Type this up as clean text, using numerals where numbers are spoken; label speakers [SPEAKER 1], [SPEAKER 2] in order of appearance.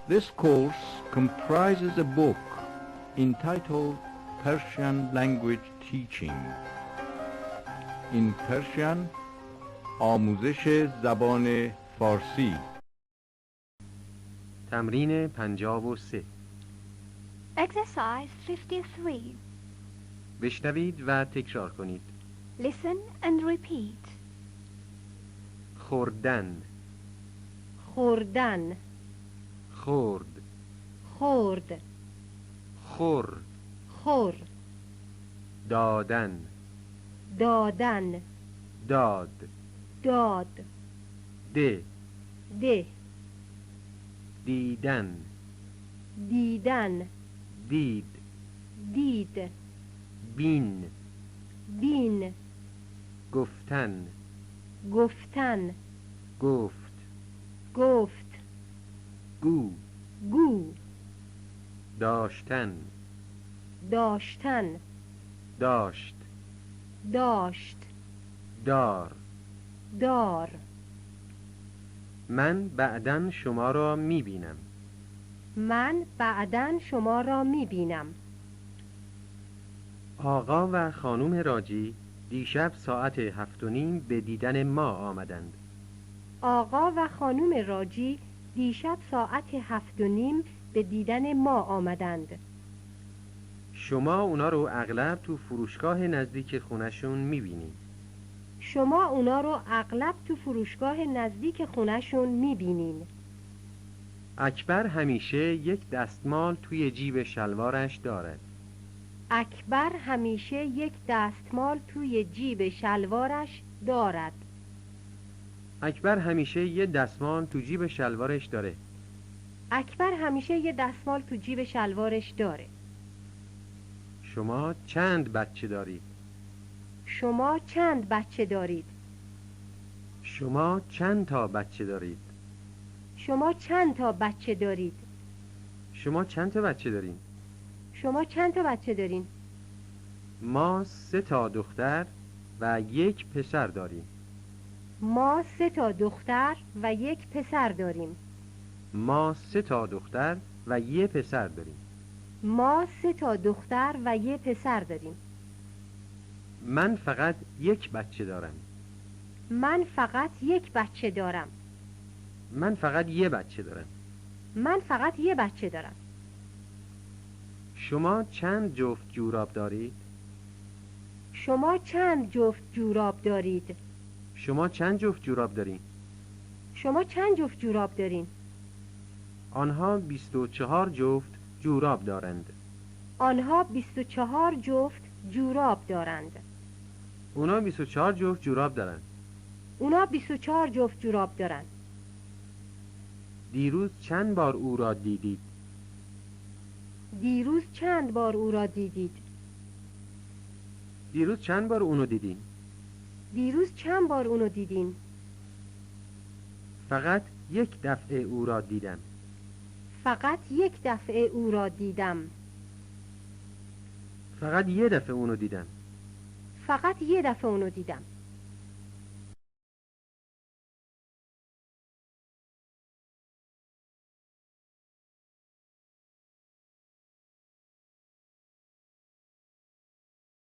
[SPEAKER 1] This course comprises a book entitled Persian Language Teaching. In Persian آموزش زبان فارسی.
[SPEAKER 2] تمرین 53.
[SPEAKER 3] Exercise 53.
[SPEAKER 2] بشنوید و تکرار کنید.
[SPEAKER 3] Listen and repeat.
[SPEAKER 2] خوردن،
[SPEAKER 4] خوردن،
[SPEAKER 2] خورد،
[SPEAKER 4] خورد،
[SPEAKER 2] خور،
[SPEAKER 4] خور،
[SPEAKER 2] دادن،
[SPEAKER 4] دادن،
[SPEAKER 2] داد،
[SPEAKER 4] داد،
[SPEAKER 2] ده،
[SPEAKER 4] ده،
[SPEAKER 2] دیدن،
[SPEAKER 4] دیدن،
[SPEAKER 2] دید،
[SPEAKER 4] دید،
[SPEAKER 2] بین،
[SPEAKER 4] بین،
[SPEAKER 2] گفتن،
[SPEAKER 4] گفتن،
[SPEAKER 2] گفت،
[SPEAKER 4] گفت،
[SPEAKER 2] گو،
[SPEAKER 4] گو،
[SPEAKER 2] داشتن،
[SPEAKER 4] داشتن،
[SPEAKER 2] داشت،
[SPEAKER 4] داشت،
[SPEAKER 2] دار.
[SPEAKER 4] دار.
[SPEAKER 2] من بعداً شما را می‌بینم.
[SPEAKER 4] من بعداً شما را می‌بینم.
[SPEAKER 2] آقا و خانم راجی دیشب ساعت 7:30 به دیدن ما آمدند.
[SPEAKER 4] آقا و خانم راجی دیشب ساعت 7:30 به دیدن ما آمدند.
[SPEAKER 2] شما اونا رو اغلب تو فروشگاه نزدیک خونشون می‌بینید.
[SPEAKER 4] شما اونا رو اغلب تو فروشگاه نزدیک خونشون می‌بینین.
[SPEAKER 2] اکبر همیشه یک دستمال توی جیب شلوارش دارد.
[SPEAKER 4] اکبر همیشه یک دستمال توی جیب شلوارش دارد.
[SPEAKER 2] اکبر همیشه یه دستمال تو جیب شلوارش داره.
[SPEAKER 4] اکبر همیشه یه دستمال تو جیب شلوارش داره.
[SPEAKER 2] شما چند بچه دارید؟
[SPEAKER 4] شما چند بچه دارید؟
[SPEAKER 2] شما چند تا بچه دارید؟
[SPEAKER 4] شما چند تا بچه دارید؟
[SPEAKER 2] شما چند تا بچه دارین؟
[SPEAKER 4] شما چند تا بچه دارین؟
[SPEAKER 2] ما 3 تا دختر و 1 پسر داریم.
[SPEAKER 4] ما 3 تا دختر و 1 پسر داریم.
[SPEAKER 2] ما 3 تا دختر و 1 پسر داریم.
[SPEAKER 4] ما 3 تا دختر و 1 پسر داریم.
[SPEAKER 2] من فقط 1 بچه دارم.
[SPEAKER 4] من فقط 1 بچه دارم.
[SPEAKER 2] من فقط 1 بچه دارم.
[SPEAKER 4] من فقط 1 بچه دارم.
[SPEAKER 2] شما چند جفت جوراب دارید؟
[SPEAKER 4] شما چند جفت جوراب دارید؟
[SPEAKER 2] شما چند جفت جوراب دارید؟
[SPEAKER 4] شما چند جفت جوراب دارین؟
[SPEAKER 2] آنها 24 جفت جوراب دارند.
[SPEAKER 4] آنها 24 جفت جوراب دارند.
[SPEAKER 2] اونا 24 جفت جوراب دارند.
[SPEAKER 4] اونا 24 جفت جوراب دارند.
[SPEAKER 2] دیروز چند بار او را دیدید؟
[SPEAKER 4] دیروز چند بار او را دیدید؟
[SPEAKER 2] دیروز چند بار اونو دیدین؟
[SPEAKER 4] دیروز چند بار اونو دیدین؟
[SPEAKER 2] فقط 1 دفعه او را دیدم.
[SPEAKER 4] فقط 1 دفعه او را دیدم.
[SPEAKER 2] فقط 1 دفعه اونو دیدم.
[SPEAKER 4] فقط 1 دفعه اونو دیدم.